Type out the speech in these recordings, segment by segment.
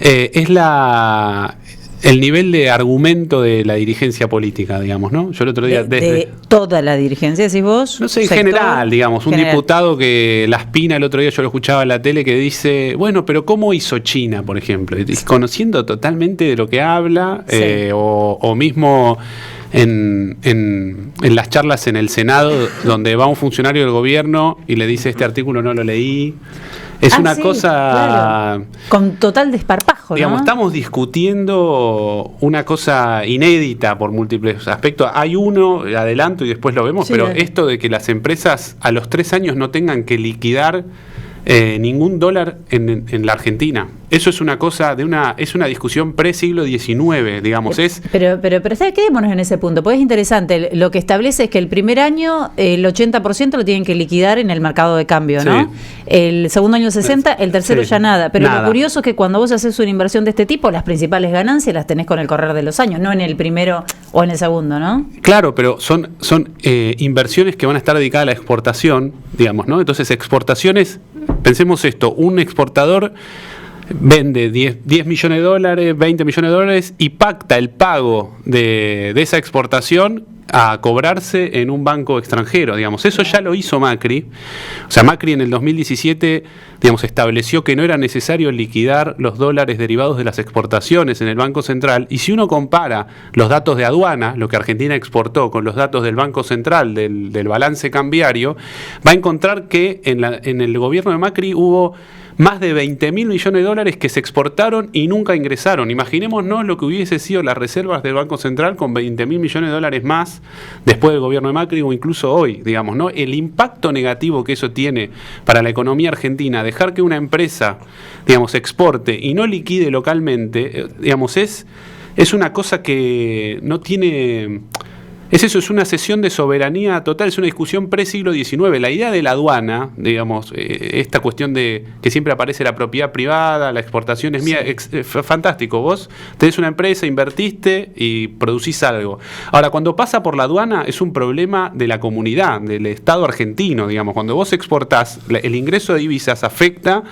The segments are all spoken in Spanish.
Es el nivel de argumento de la dirigencia política, digamos, ¿no? Yo el otro día... De toda la dirigencia, decís vos. No sé, en general, digamos, un diputado que la espina, el otro día yo lo escuchaba en la tele, que dice, bueno, pero ¿cómo hizo China, por ejemplo? Conociendo totalmente de lo que habla, sí. O mismo... En las charlas en el Senado, donde va un funcionario del gobierno y le dice, este artículo no lo leí. Es una cosa... Claro. Con total desparpajo, digamos, ¿no? estamos discutiendo una cosa inédita por múltiples aspectos. Hay uno, adelanto y después lo vemos, sí, pero esto de que las empresas a los 3 años no tengan que liquidar ningún dólar en la Argentina. Eso es una cosa es una discusión pre-siglo XIX, digamos. Pero quedémonos en ese punto, porque es interesante. Lo que establece es que el primer año el 80% lo tienen que liquidar en el mercado de cambio, ¿no? Sí. El segundo año 60%, el tercero ya nada. Pero lo curioso es que cuando vos haces una inversión de este tipo, las principales ganancias las tenés con el correr de los años, no en el primero o en el segundo, ¿no? Claro, pero son inversiones que van a estar dedicadas a la exportación, digamos, ¿no? Entonces, exportaciones, pensemos esto, un exportador vende 10 millones de dólares, 20 millones de dólares y pacta el pago de esa exportación a cobrarse en un banco extranjero, digamos. Eso ya lo hizo Macri. O sea, Macri en el 2017, digamos, estableció que no era necesario liquidar los dólares derivados de las exportaciones en el Banco Central, y si uno compara los datos de aduana, lo que Argentina exportó, con los datos del Banco Central, del balance cambiario, va a encontrar que en el gobierno de Macri hubo más de 20.000 millones de dólares que se exportaron y nunca ingresaron. Imaginémonos lo que hubiese sido las reservas del Banco Central con 20.000 millones de dólares más después del gobierno de Macri o incluso hoy, digamos, ¿no? El impacto negativo que eso tiene para la economía argentina, dejar que una empresa, digamos, exporte y no liquide localmente, digamos, es una cosa que no tiene... Es una cesión de soberanía total, es una discusión pre-siglo XIX. La idea de la aduana, digamos, esta cuestión de que siempre aparece la propiedad privada, la exportación es mía, fantástico. Vos tenés una empresa, invertiste y producís algo. Ahora, cuando pasa por la aduana es un problema de la comunidad, del Estado argentino, digamos. Cuando vos exportás, el ingreso de divisas afecta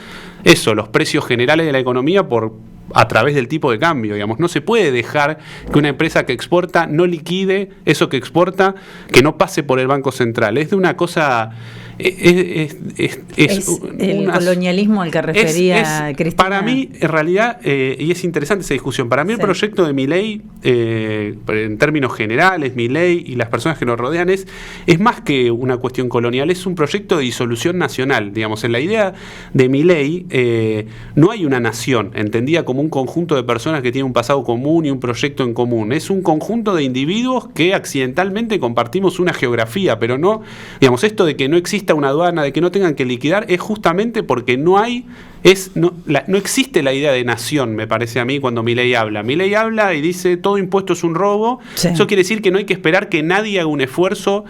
los precios generales de la economía a través del tipo de cambio, digamos. No se puede dejar que una empresa que exporta no liquide eso que exporta, que no pase por el Banco Central. Es de una cosa... Es el colonialismo al que refería Cristina. Para mí, en realidad, y es interesante esa discusión, para mí el proyecto de Milei, en términos generales, Milei y las personas que lo rodean, es más que una cuestión colonial, es un proyecto de disolución nacional. Digamos, en la idea de Milei no hay una nación, entendida como un conjunto de personas que tienen un pasado común y un proyecto en común. Es un conjunto de individuos que accidentalmente compartimos una geografía, pero no, digamos, esto de que no exista una aduana, de que no tengan que liquidar, es justamente porque no existe la idea de nación, me parece a mí, cuando Milei habla. Milei habla y dice, todo impuesto es un robo. Sí. Eso quiere decir que no hay que esperar que nadie haga un esfuerzo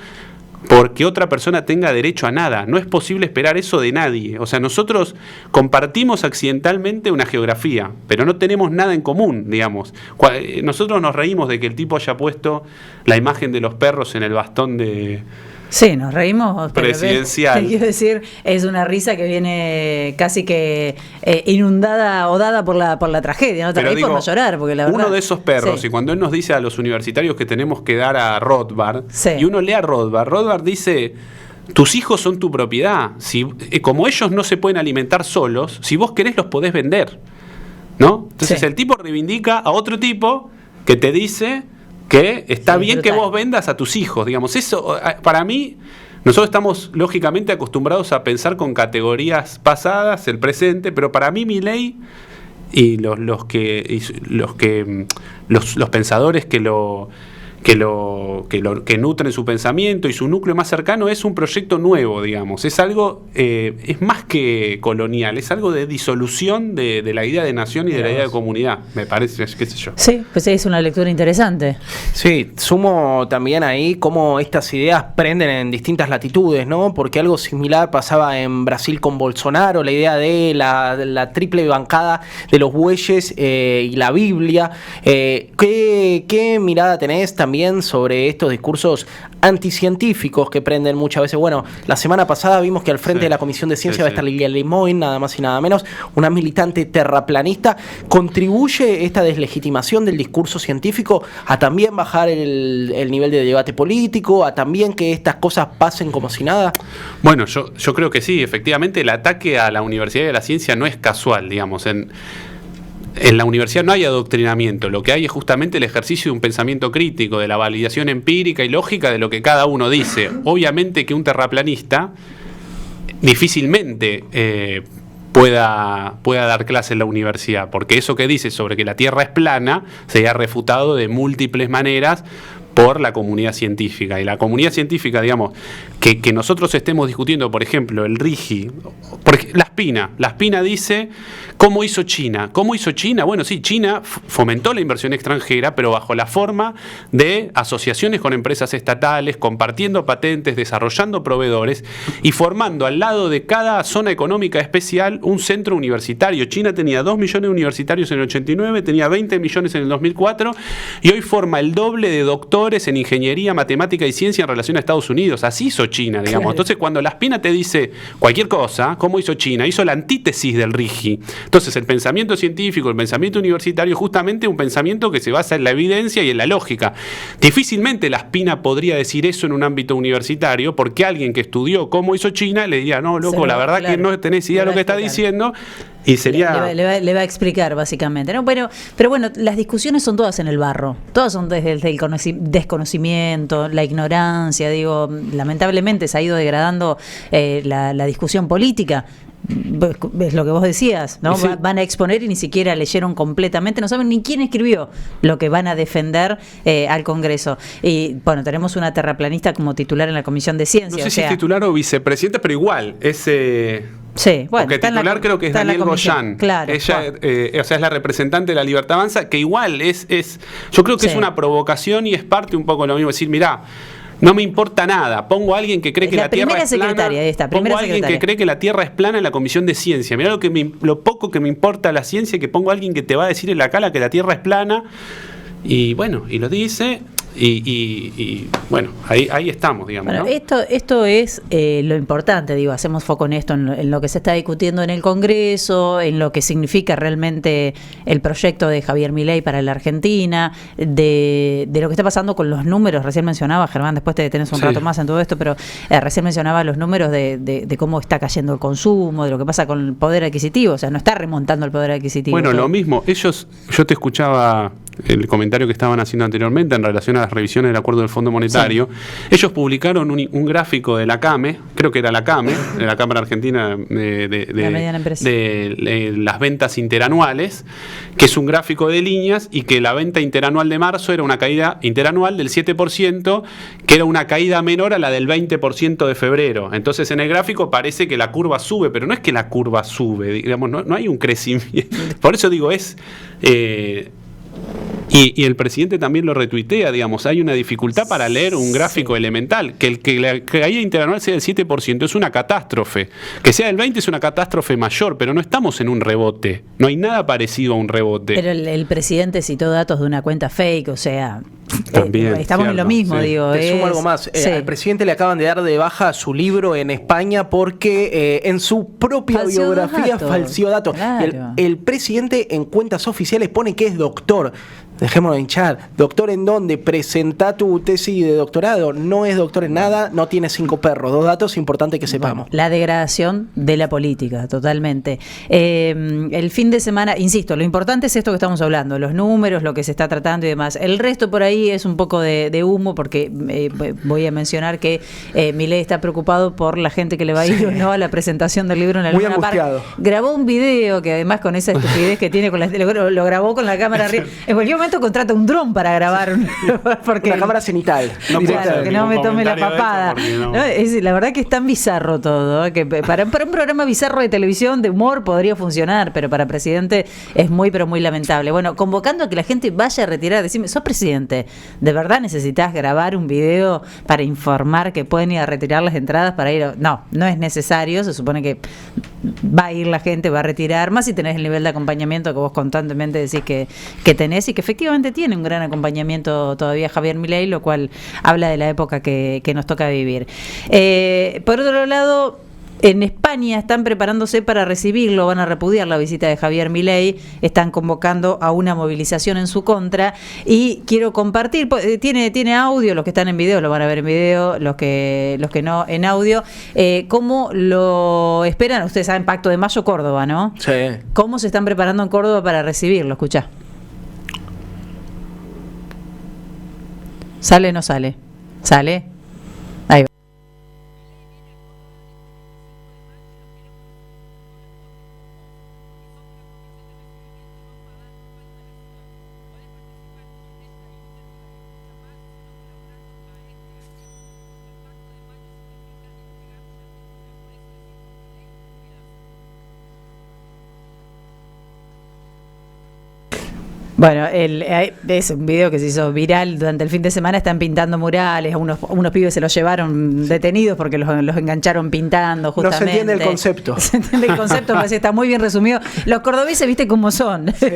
porque otra persona tenga derecho a nada. No es posible esperar eso de nadie. O sea, nosotros compartimos accidentalmente una geografía, pero no tenemos nada en común, digamos. Nosotros nos reímos de que el tipo haya puesto la imagen de los perros en el bastón de... Sí, nos reímos. Presidencial. Quiero decir, es una risa que viene casi que inundada o dada por la tragedia. No te reís por no llorar, porque la verdad... Uno de esos perros, y cuando él nos dice a los universitarios que tenemos que dar a Rothbard, y uno lee a Rothbard dice... Tus hijos son tu propiedad. Como ellos no se pueden alimentar solos, si vos querés los podés vender, ¿no? Entonces el tipo reivindica a otro tipo que te dice... que está bien brutal que vos vendas a tus hijos, digamos. Eso, para mí, nosotros estamos lógicamente acostumbrados a pensar con categorías pasadas, el presente, pero para mí Milei y los pensadores que nutren su pensamiento y su núcleo más cercano es un proyecto nuevo, digamos. Es algo, es más que colonial, es algo de disolución de la idea de nación y de la idea de comunidad, me parece, qué sé yo. Sí, pues es una lectura interesante. Sí, sumo también ahí cómo estas ideas prenden en distintas latitudes, ¿no? Porque algo similar pasaba en Brasil con Bolsonaro, la idea de la triple bancada de los bueyes y la Biblia. ¿Qué mirada tenés también también sobre estos discursos anticientíficos que prenden muchas veces. Bueno, la semana pasada vimos que al frente de la Comisión de Ciencia va a estar Lilia Lemoyne, nada más y nada menos, una militante terraplanista. ¿Contribuye esta deslegitimación del discurso científico a también bajar el nivel de debate político, a también que estas cosas pasen como si nada? Bueno, yo creo que sí, efectivamente el ataque a la universidad y a la ciencia no es casual, digamos. En la universidad no hay adoctrinamiento, lo que hay es justamente el ejercicio de un pensamiento crítico, de la validación empírica y lógica de lo que cada uno dice. Obviamente que un terraplanista difícilmente pueda dar clase en la universidad, porque eso que dice sobre que la Tierra es plana se ha refutado de múltiples maneras por la comunidad científica. Y la comunidad científica, digamos, que nosotros estemos discutiendo, por ejemplo, el RIGI, porque la Spina dice, ¿cómo hizo China? ¿Cómo hizo China? Bueno, sí, China fomentó la inversión extranjera, pero bajo la forma de asociaciones con empresas estatales, compartiendo patentes, desarrollando proveedores y formando al lado de cada zona económica especial un centro universitario. China tenía 2 millones de universitarios en el 89, tenía 20 millones en el 2004 y hoy forma el doble de doctores en ingeniería, matemática y ciencia en relación a Estados Unidos. Así hizo China, digamos. Claro. Entonces, cuando la Spina te dice cualquier cosa, ¿cómo hizo China? Hizo la antítesis del RIGI. Entonces, el pensamiento científico, el pensamiento universitario, justamente un pensamiento que se basa en la evidencia y en la lógica. Difícilmente la Spina podría decir eso en un ámbito universitario, porque alguien que estudió cómo hizo China le diría, no, loco, la verdad que no tenés idea de lo que está diciendo. Y sería... Le va a explicar, básicamente, ¿no? Pero bueno, las discusiones son todas en el barro. Todas son desde el desconocimiento, la ignorancia. Digo, lamentablemente se ha ido degradando la discusión política. Es lo que vos decías, ¿no? Sí. Van a exponer y ni siquiera leyeron completamente, no saben ni quién escribió lo que van a defender al Congreso. Y bueno, tenemos una terraplanista como titular en la Comisión de Ciencia. No sé si es titular o vicepresidenta, pero igual, sí, bueno, porque titular creo que es Daniel Goyan. Claro. Ella, o sea, es la representante de la Libertad Avanza, que igual yo creo que es una provocación y es parte un poco de lo mismo, decir, mirá, no me importa nada. Pongo a alguien que cree que la Tierra es plana. Pongo a alguien que cree que la Tierra es plana en la Comisión de Ciencia. Mirá lo poco que me importa la ciencia, que pongo a alguien que te va a decir en la cara que la Tierra es plana. Y bueno, y lo dice. Y bueno, ahí estamos, digamos. Bueno, ¿no? Esto es lo importante, digo, hacemos foco en esto, en lo que se está discutiendo en el Congreso, en lo que significa realmente el proyecto de Javier Milei para la Argentina, de lo que está pasando con los números. Recién mencionaba, Germán, después te detenés un rato más en todo esto, pero recién mencionaba los números de cómo está cayendo el consumo, de lo que pasa con el poder adquisitivo, o sea, no está remontando el poder adquisitivo. Bueno, lo mismo, yo te escuchaba el comentario que estaban haciendo anteriormente en relación a las revisiones del acuerdo del Fondo Monetario. Sí. Ellos publicaron un gráfico de la CAME, creo que era la CAME, de la Cámara Argentina de las ventas interanuales, que es un gráfico de líneas y que la venta interanual de marzo era una caída interanual del 7%, que era una caída menor a la del 20% de febrero. Entonces en el gráfico parece que la curva sube, pero no es que la curva sube, digamos, no hay un crecimiento. Por eso digo, y el presidente también lo retuitea, digamos, hay una dificultad para leer un gráfico elemental, que la caída interanual sea del 7% es una catástrofe, que sea del 20% es una catástrofe mayor, pero no estamos en un rebote, no hay nada parecido a un rebote. Pero el presidente citó datos de una cuenta fake, o sea, también, estamos en lo mismo, digo. Te sumo algo más, al presidente le acaban de dar de baja su libro en España porque en su propia biografía falseó datos. Claro. El presidente en cuentas oficiales pone que es doctor. Dejémonos de hinchar. ¿Doctor en dónde? Presentá tu tesis de doctorado. No es doctor en nada, no tiene 5 perros. 2 datos importantes que sepamos. La degradación de la política, totalmente. El fin de semana, insisto, lo importante es esto que estamos hablando, los números, lo que se está tratando y demás. El resto por ahí es un poco de humo, porque voy a mencionar que Milei está preocupado por la gente que le va a ir o no a la presentación del libro en la Luna Park. Grabó un video que además con esa estupidez que tiene, lo grabó con la cámara arriba. En cualquier momento contrata un dron para grabar porque una cámara cenital. Claro, que no me tome la papada. No, la verdad que es tan bizarro todo, que para un programa bizarro de televisión, de humor, podría funcionar, pero para presidente es muy, pero muy lamentable. Bueno, convocando a que la gente vaya a retirar, decime, sos presidente, ¿de verdad necesitas grabar un video para informar que pueden ir a retirar las entradas para ir? No es necesario, se supone que va a ir la gente, va a retirar, más si tenés el nivel de acompañamiento que vos constantemente decís que tenés, y que efectivamente tiene un gran acompañamiento todavía Javier Milei, lo cual habla de la época que nos toca vivir. Por otro lado, en España están preparándose para recibirlo, van a repudiar la visita de Javier Milei, están convocando a una movilización en su contra, y quiero compartir, tiene audio, los que están en video lo van a ver en video, los que no en audio, cómo lo esperan. Ustedes saben, Pacto de Mayo, Córdoba, ¿no? Sí. ¿Cómo se están preparando en Córdoba para recibirlo? Escuchá. ¿Sale o no sale? ¿Sale? Ahí va. Bueno, es un video que se hizo viral durante el fin de semana. Están pintando murales, unos pibes se los llevaron detenidos porque los engancharon pintando, justamente. No se entiende el concepto. Se entiende el concepto, parece que está muy bien resumido. Los cordobeses, viste cómo son. Sí.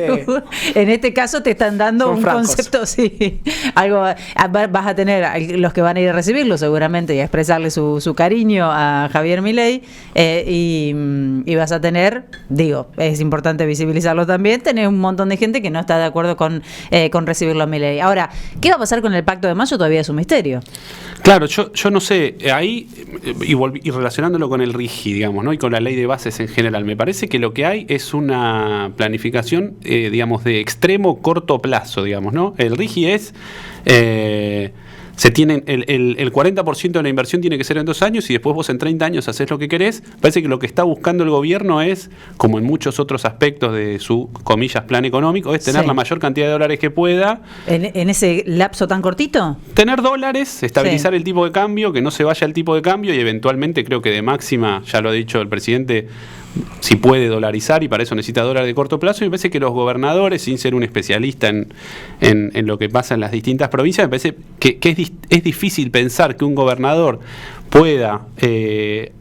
En este caso te están dando un concepto, sí. Algo vas a tener los que van a ir a recibirlo seguramente y a expresarle su cariño a Javier Milei, y vas a tener, digo, es importante visibilizarlo también, tenés un montón de gente que no está de acuerdo con recibirlo a Milei. Ahora, ¿qué va a pasar con el Pacto de Mayo? Todavía es un misterio. Claro, yo no sé, ahí, y relacionándolo con el RIGI, digamos, ¿no? Y con la ley de bases en general, me parece que lo que hay es una planificación, digamos, de extremo corto plazo, digamos, ¿no? El RIGI es... se tienen el 40% de la inversión tiene que ser en 2 años y después vos en 30 años haces lo que querés. Parece que lo que está buscando el gobierno es, como en muchos otros aspectos de su, comillas, plan económico, es tener la mayor cantidad de dólares que pueda. ¿En ese lapso tan cortito? Tener dólares, estabilizar el tipo de cambio, que no se vaya el tipo de cambio, y eventualmente, creo que de máxima, ya lo ha dicho el presidente, si puede dolarizar, y para eso necesita dólares de corto plazo. Y me parece que los gobernadores, sin ser un especialista en lo que pasa en las distintas provincias, me parece que es difícil pensar que un gobernador pueda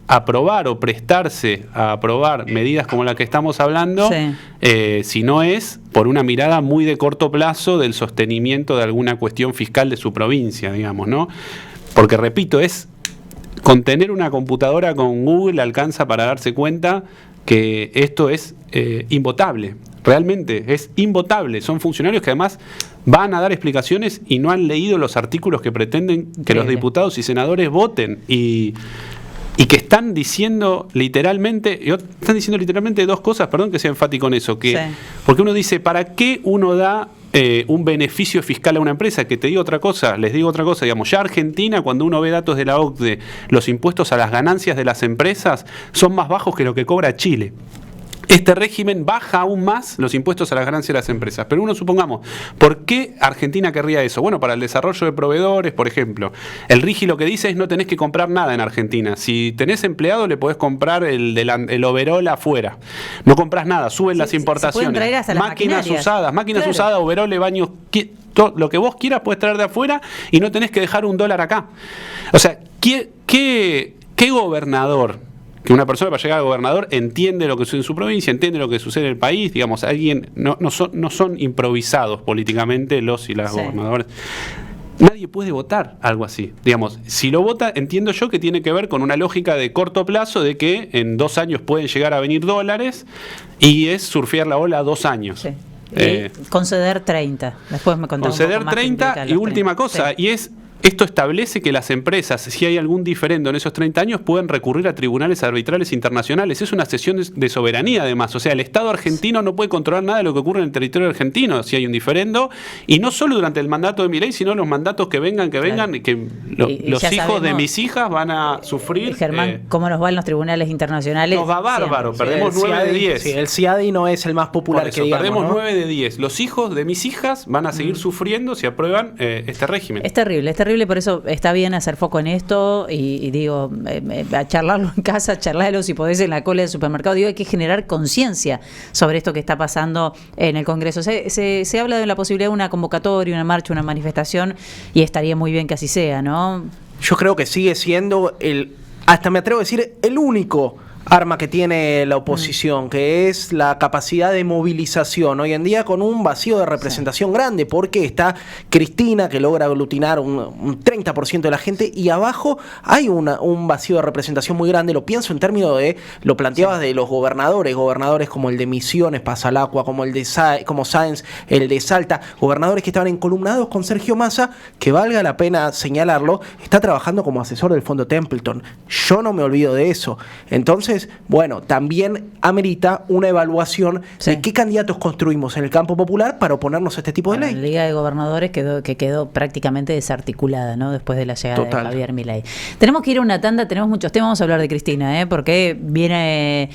aprobar o prestarse a aprobar medidas como la que estamos hablando, si no es por una mirada muy de corto plazo del sostenimiento de alguna cuestión fiscal de su provincia, digamos, ¿no? Porque, repito, con tener una computadora con Google alcanza para darse cuenta que esto es invotable. Realmente es invotable. Son funcionarios que además van a dar explicaciones y no han leído los artículos que pretenden que los diputados y senadores voten, y que están diciendo literalmente dos cosas, perdón que sea enfático en eso, porque uno dice, ¿para qué uno da un beneficio fiscal a una empresa? Que te digo otra cosa, les digo otra cosa, digamos, ya Argentina, cuando uno ve datos de la OCDE, los impuestos a las ganancias de las empresas son más bajos que lo que cobra Chile. Este régimen baja aún más los impuestos a las ganancias de las empresas. Pero uno, supongamos, ¿por qué Argentina querría eso? Bueno, para el desarrollo de proveedores, por ejemplo. El RIGI lo que dice es no tenés que comprar nada en Argentina. Si tenés empleado, le podés comprar el overol afuera. No comprás nada, suben las importaciones. Se traer hasta máquinas usadas, overoles, baños, lo que vos quieras puedes traer de afuera y no tenés que dejar $1 acá. O sea, ¿qué gobernador? Que una persona para llegar a gobernador entiende lo que sucede en su provincia, entiende lo que sucede en el país, digamos, alguien no son improvisados políticamente los y las gobernadores. Nadie puede votar algo así. Digamos, si lo vota, entiendo yo que tiene que ver con una lógica de corto plazo, de que en 2 años pueden llegar a venir dólares, y es surfear la ola a 2 años. Sí. Conceder 30. Después me contás conceder un poco más 30 y última cosa, y es... Esto establece que las empresas, si hay algún diferendo en esos 30 años, pueden recurrir a tribunales arbitrales internacionales. Es una cesión de soberanía, además. O sea, el Estado argentino no puede controlar nada de lo que ocurre en el territorio argentino si hay un diferendo. Y no solo durante el mandato de Milei, sino los mandatos que vengan, y que los hijos de mis hijas van a sufrir. Germán, ¿cómo nos va en los tribunales internacionales? Nos va bárbaro, perdemos 9 de 10. Sí, el CIADI no es el más popular. Por eso, que digamos, perdemos, ¿no? 9 de 10. Los hijos de mis hijas van a seguir sufriendo si aprueban este régimen. Es terrible, terrible, por eso está bien hacer foco en esto y digo, a charlarlo en casa, charlarlo si podés en la cola del supermercado. Digo, hay que generar conciencia sobre esto que está pasando en el Congreso. Se habla de la posibilidad de una convocatoria, una marcha, una manifestación, y estaría muy bien que así sea, ¿no? Yo creo que sigue siendo hasta me atrevo a decir, el único arma que tiene la oposición, que es la capacidad de movilización. Hoy en día con un vacío de representación grande, porque está Cristina, que logra aglutinar un 30% de la gente, y abajo hay un vacío de representación muy grande. Lo pienso en términos de, lo planteabas de los gobernadores como el de Misiones, Pasalacua, como el de como Sáenz, el de Salta, gobernadores que estaban encolumnados con Sergio Massa, que valga la pena señalarlo, está trabajando como asesor del Fondo Templeton. Yo no me olvido de eso. Entonces, bueno, también amerita una evaluación de qué candidatos construimos en el campo popular para oponernos a este tipo de ley. La Liga de Gobernadores quedó prácticamente desarticulada, ¿no? Después de la llegada de Javier Milei. Tenemos que ir a una tanda, tenemos muchos temas. Vamos a hablar de Cristina, porque viene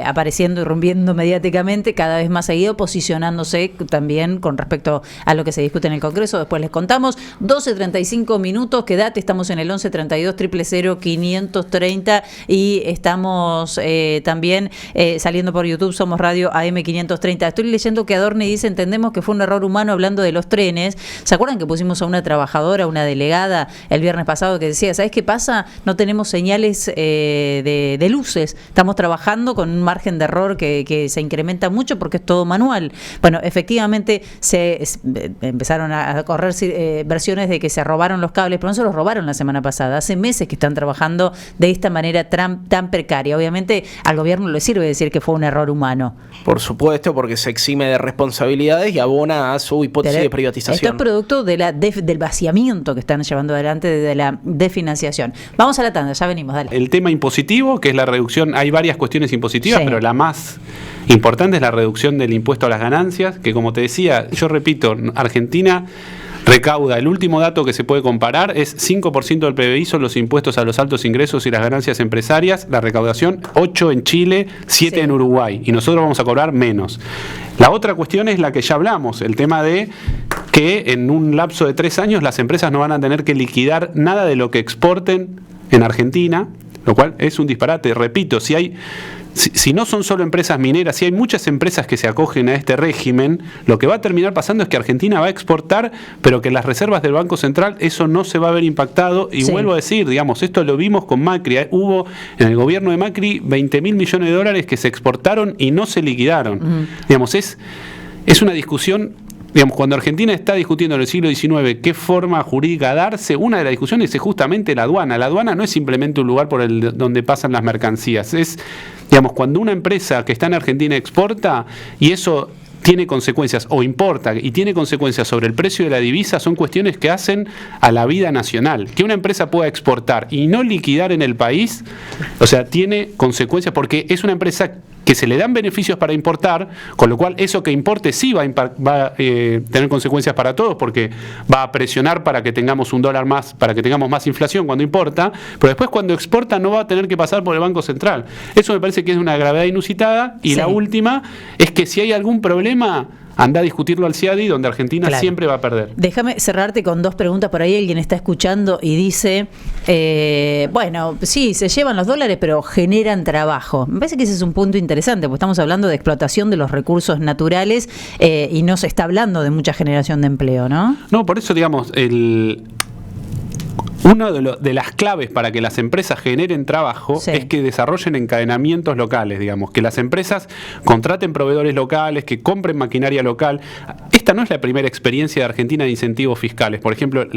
apareciendo y rompiendo mediáticamente cada vez más seguido, posicionándose también con respecto a lo que se discute en el Congreso. Después les contamos. 12:35 minutos, quédate, estamos en el 1132 000 530 y estamos también saliendo por YouTube, Somos Radio AM530. Estoy leyendo que Adorni dice, entendemos que fue un error humano hablando de los trenes. ¿Se acuerdan que pusimos a una trabajadora, una delegada el viernes pasado que decía, ¿sabes qué pasa? No tenemos señales de luces, estamos trabajando con un margen de error que se incrementa mucho porque es todo manual. Bueno, efectivamente empezaron a correr versiones de que se robaron los cables, pero no se los robaron la semana pasada. Hace meses que están trabajando de esta manera tan precaria. Obviamente al gobierno le sirve decir que fue un error humano. Por supuesto, porque se exime de responsabilidades y abona a su hipótesis de privatización. Esto es producto del vaciamiento que están llevando adelante, de la desfinanciación. Vamos a la tanda, ya venimos, dale. El tema impositivo, que es la reducción, hay varias cuestiones impositivas, pero la más importante es la reducción del impuesto a las ganancias, que como te decía, yo repito, Argentina recauda, el último dato que se puede comparar es 5% del PBI son los impuestos a los altos ingresos y las ganancias empresarias, la recaudación 8 en Chile, 7 en Uruguay, y nosotros vamos a cobrar menos. La otra cuestión es la que ya hablamos, el tema de que en un lapso de 3 años las empresas no van a tener que liquidar nada de lo que exporten en Argentina, lo cual es un disparate. Repito, si no son solo empresas mineras, si hay muchas empresas que se acogen a este régimen, lo que va a terminar pasando es que Argentina va a exportar, pero que en las reservas del Banco Central eso no se va a ver impactado. Y vuelvo a decir, digamos, esto lo vimos con Macri. Hubo en el gobierno de Macri 20.000 millones de dólares que se exportaron y no se liquidaron. Digamos, es una discusión. Digamos, cuando Argentina está discutiendo en el siglo XIX qué forma jurídica darse, una de las discusiones es justamente la aduana. La aduana no es simplemente un lugar por donde pasan las mercancías. Es, digamos, cuando una empresa que está en Argentina exporta y eso tiene consecuencias, o importa y tiene consecuencias sobre el precio de la divisa, son cuestiones que hacen a la vida nacional. Que una empresa pueda exportar y no liquidar en el país, o sea, tiene consecuencias porque es una empresa que se le dan beneficios para importar, con lo cual eso que importe sí va a tener consecuencias para todos, porque va a presionar para que tengamos un dólar más, para que tengamos más inflación cuando importa, pero después cuando exporta no va a tener que pasar por el Banco Central. Eso me parece que es una gravedad inusitada. Y la última es que si hay algún problema, anda a discutirlo al CIADI, donde Argentina siempre va a perder. Déjame cerrarte con 2 preguntas por ahí. Alguien está escuchando y dice, bueno, sí, se llevan los dólares, pero generan trabajo. Me parece que ese es un punto interesante, porque estamos hablando de explotación de los recursos naturales y no se está hablando de mucha generación de empleo, ¿no? No, por eso, digamos, una de las claves para que las empresas generen trabajo es que desarrollen encadenamientos locales, digamos, que las empresas contraten proveedores locales, que compren maquinaria local. Esta no es la primera experiencia de Argentina de incentivos fiscales. Por ejemplo,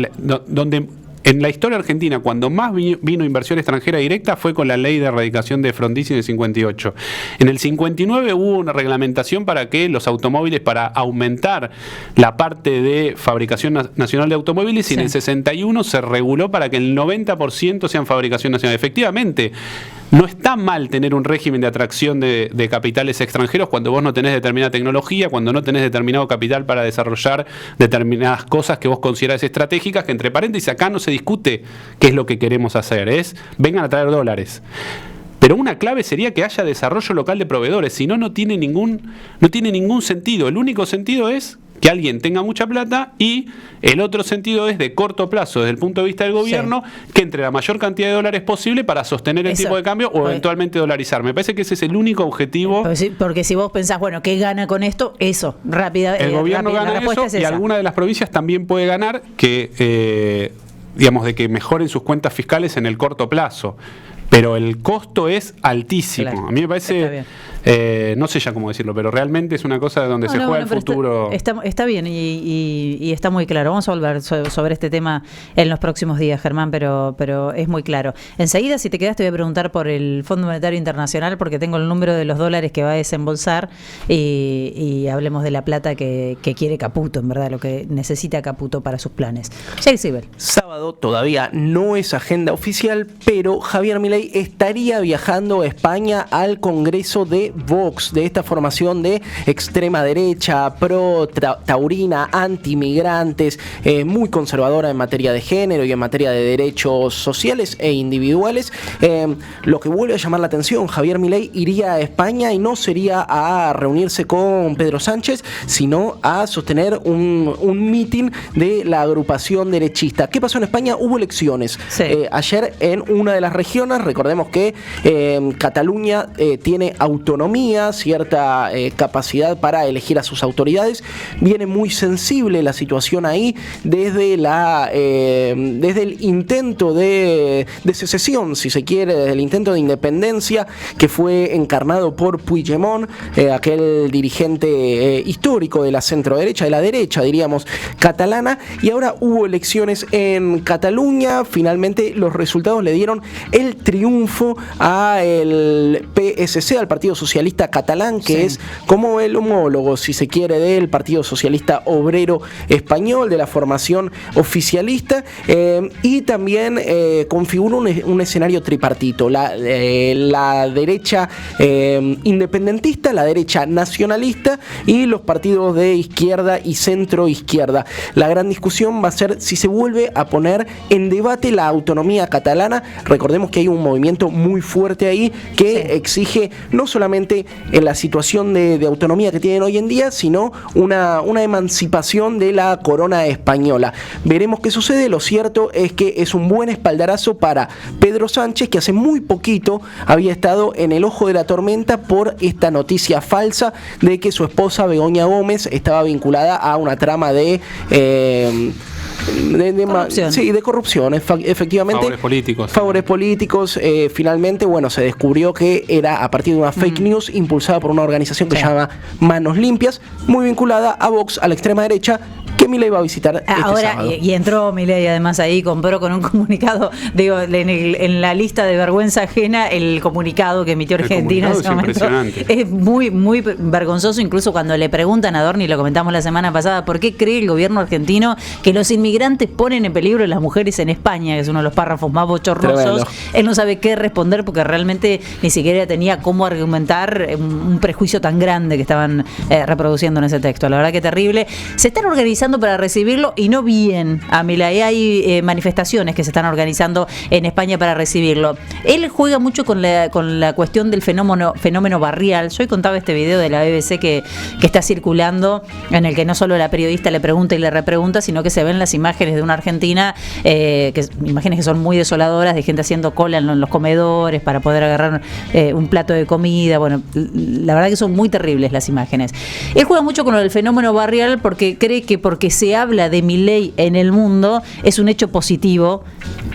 donde en la historia argentina, cuando más vino inversión extranjera directa fue con la ley de erradicación de frondizi en el 58. En el 59 hubo una reglamentación para que los automóviles, para aumentar la parte de fabricación nacional de automóviles, y en el 61 se reguló para que el 90% sean fabricación nacional. Efectivamente, no está mal tener un régimen de atracción de capitales extranjeros cuando vos no tenés determinada tecnología, cuando no tenés determinado capital para desarrollar determinadas cosas que vos considerás estratégicas, que entre paréntesis acá no se discute qué es lo que queremos hacer, vengan a traer dólares. Pero una clave sería que haya desarrollo local de proveedores, si no, no tiene ningún sentido. El único sentido es que alguien tenga mucha plata, y el otro sentido es de corto plazo, desde el punto de vista del gobierno, que entre la mayor cantidad de dólares posible para sostener el tipo de cambio o eventualmente dolarizar. Me parece que ese es el único objetivo. Porque si vos pensás, bueno, ¿qué gana con esto? Eso, rápida. El gobierno gana eso, y alguna de las provincias también puede ganar que, digamos, de que mejoren sus cuentas fiscales en el corto plazo. Pero el costo es altísimo. Claro. A mí me parece, no sé ya cómo decirlo, pero realmente es una cosa donde se juega el futuro. Está bien y está muy claro. Vamos a volver sobre este tema en los próximos días, Germán, pero es muy claro. Enseguida, si te quedas, te voy a preguntar por el Fondo Monetario Internacional, porque tengo el número de los dólares que va a desembolsar, y hablemos de la plata que quiere Caputo, en verdad, lo que necesita Caputo para sus planes. Jair Sibel. Sábado todavía no es agenda oficial, pero Javier Milei estaría viajando a España al Congreso de Vox, de esta formación de extrema derecha, pro-taurina, anti-migrantes, muy conservadora en materia de género y en materia de derechos sociales e individuales. Lo que vuelve a llamar la atención, Javier Milei iría a España y no sería a reunirse con Pedro Sánchez, sino a sostener un mitin de la agrupación derechista. ¿Qué pasó en España? Hubo elecciones. Sí. Ayer en una de las regiones, recordemos que Cataluña tiene autonomía, cierta capacidad para elegir a sus autoridades. Viene muy sensible la situación ahí desde el intento de secesión, si se quiere, desde el intento de independencia que fue encarnado por Puigdemont, aquel dirigente histórico de la centroderecha, de la derecha, diríamos, catalana. Y ahora hubo elecciones en Cataluña. Finalmente los resultados le dieron el triunfo al PSC, al Partido Socialista Catalán, que es como el homólogo, si se quiere, del Partido Socialista Obrero Español, de la formación oficialista, y también configura un escenario tripartito: la derecha independentista, la derecha nacionalista y los partidos de izquierda y centro izquierda. La gran discusión va a ser si se vuelve a poner en debate la autonomía catalana. Recordemos que hay un movimiento muy fuerte ahí que exige no solamente en la situación de autonomía que tienen hoy en día, sino una emancipación de la corona española. Veremos qué sucede. Lo cierto es que es un buen espaldarazo para Pedro Sánchez, que hace muy poquito había estado en el ojo de la tormenta por esta noticia falsa de que su esposa Begoña Gómez estaba vinculada a una trama de corrupción, efectivamente. Favores políticos. Finalmente, se descubrió que era a partir de una fake news impulsada por una organización que se llama Manos Limpias, muy vinculada a Vox, a la extrema derecha, que Milei va a visitar ahora, sábado. Y entró Milei además ahí, compró con un comunicado, en la lista de vergüenza ajena, el comunicado que emitió Argentina en ese momento. Es muy, muy vergonzoso. Incluso cuando le preguntan a Dorni, lo comentamos la semana pasada, ¿por qué cree el gobierno argentino que los inmigrantes ponen en peligro a las mujeres en España? Que es uno de los párrafos más bochornosos. Tremendo. Él no sabe qué responder porque realmente ni siquiera tenía cómo argumentar un prejuicio tan grande que estaban reproduciendo en ese texto. La verdad que terrible. Se están organizando para recibirlo, y no bien a Milei. Hay manifestaciones que se están organizando en España para recibirlo. Él juega mucho con la cuestión del fenómeno barrial. Yo hoy contaba este video de la BBC que está circulando, en el que no solo la periodista le pregunta y le repregunta, sino que se ven las imágenes de una Argentina, imágenes que son muy desoladoras, de gente haciendo cola en los comedores para poder agarrar un plato de comida. Bueno, la verdad que son muy terribles las imágenes. Él juega mucho con el fenómeno barrial porque cree que porque se habla de Milei en el mundo es un hecho positivo,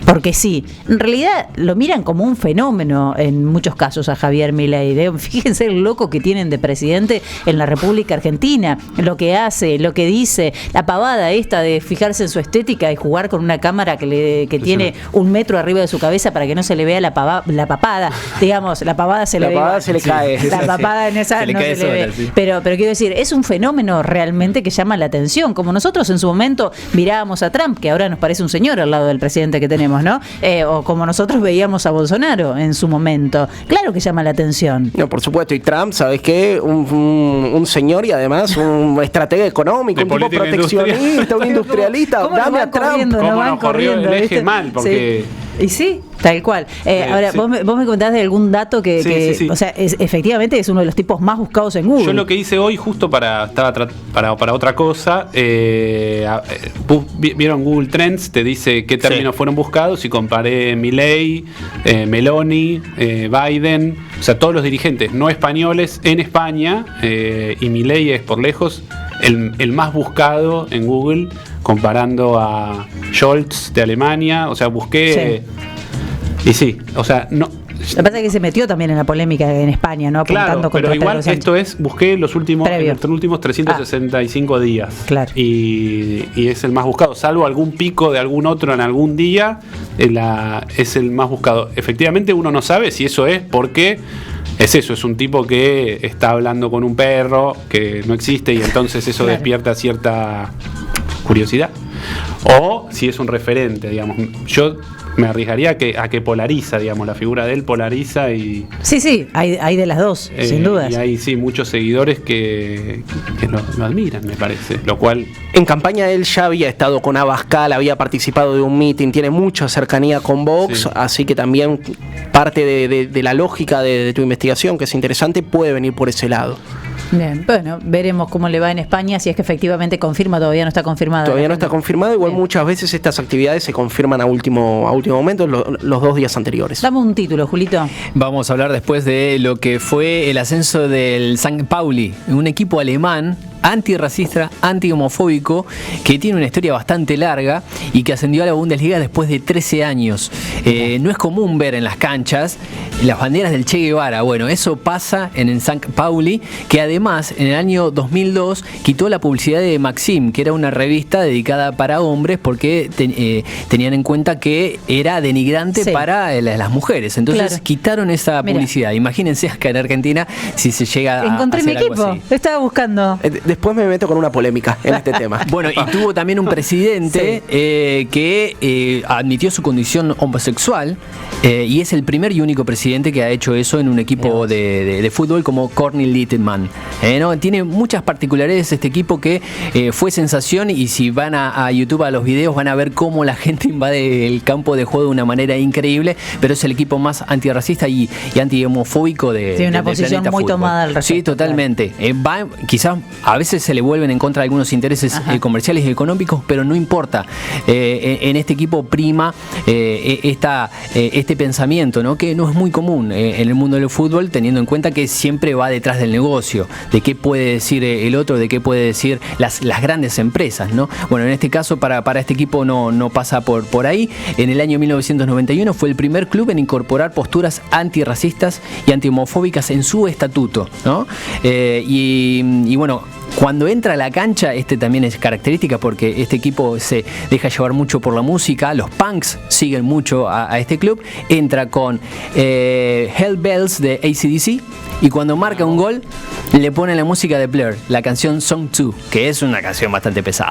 porque sí. En realidad lo miran como un fenómeno en muchos casos a Javier Milei. Fíjense el loco que tienen de presidente en la República Argentina, lo que hace, lo que dice, la pavada esta de fijarse en su estética y jugar con una cámara que tiene 1 metro arriba de su cabeza para que no se le vea la papada. Digamos, la pavada se le ve. La papada se le cae. La papada en esa no se le ve. Sí. Pero quiero decir, es un fenómeno realmente que llama la atención. Como nosotros en su momento mirábamos a Trump, que ahora nos parece un señor al lado del presidente que tenemos, ¿no? O como nosotros veíamos a Bolsonaro en su momento. Claro que llama la atención. No, por supuesto. Y Trump, ¿sabes qué? Un señor y además un estratega económico, un tipo proteccionista, un industrialista. Dame a Trump. ¿Cómo nos corrió el eje mal? Porque... Sí. Y sí, Tal cual. Ahora, sí. vos me contás de algún dato Sí. o sea, efectivamente es uno de los tipos más buscados en Google. Yo lo que hice hoy, justo para otra cosa, vieron Google Trends, te dice qué términos fueron buscados y comparé Milei, Meloni, Biden, o sea, todos los dirigentes no españoles en España, y Milei es por lejos el más buscado en Google, comparando a Scholz de Alemania, o sea, busqué... Y sí, o sea, no... Lo que pasa es que se metió también en la polémica en España, ¿no? Apuntando Claro, pero igual busqué los últimos 365 días. Claro. Y es el más buscado, salvo algún pico de algún otro en algún día, es el más buscado. Efectivamente uno no sabe si eso es porque es un tipo que está hablando con un perro que no existe y entonces eso despierta cierta curiosidad. O si es un referente, digamos. Yo me arriesgaría a que polariza, digamos, la figura de él polariza y... Sí, hay de las dos, sin dudas. Y hay, muchos seguidores que lo admiran, me parece, lo cual... En campaña él ya había estado con Abascal, había participado de un meeting, tiene mucha cercanía con Vox, así que también parte de la lógica de tu investigación, que es interesante, puede venir por ese lado. Bien, bueno, veremos cómo le va en España, si es que efectivamente confirma, todavía no está confirmado. Todavía no está confirmado, igual muchas veces estas actividades se confirman a último momento, los 2 días anteriores. Dame un título, Julito. Vamos a hablar después de lo que fue el ascenso del St. Pauli, un equipo alemán antirracista, antihomofóbico, que tiene una historia bastante larga y que ascendió a la Bundesliga después de 13 años. No es común ver en las canchas las banderas del Che Guevara. Bueno, eso pasa en el St. Pauli, que además en el año 2002 quitó la publicidad de Maxim, que era una revista dedicada para hombres, porque tenían en cuenta que era denigrante para las mujeres. Entonces quitaron esa publicidad. Imagínense acá en Argentina si se llega a encontré hacer mi algo equipo, así. lo estaba buscando. Después me meto con una polémica en este tema. Bueno, y tuvo también un presidente que admitió su condición homosexual, y es el primer y único presidente que ha hecho eso en un equipo de fútbol como Cornel Littmann. ¿No? Tiene muchas particularidades este equipo que fue sensación, y si van a YouTube a los videos van a ver cómo la gente invade el campo de juego de una manera increíble, pero es el equipo más antirracista y antihomofóbico de una posición muy fútbol. tomada al respecto. Sí, totalmente. Quizás a veces se le vuelven en contra de algunos intereses comerciales y económicos, pero no importa. En este equipo prima este pensamiento, ¿no? Que no es muy común en el mundo del fútbol, teniendo en cuenta que siempre va detrás del negocio, de qué puede decir el otro, de qué puede decir las grandes empresas, ¿no? Bueno, en este caso para este equipo no pasa por ahí. En el año 1991 fue el primer club en incorporar posturas antirracistas y antihomofóbicas en su estatuto, ¿no? Y bueno, cuando entra a la cancha, también es característica porque este equipo se deja llevar mucho por la música, los punks siguen mucho a este club, entra con Hell Bells de AC/DC, y cuando marca un gol le ponen la música de Blur, la canción Song 2, que es una canción bastante pesada.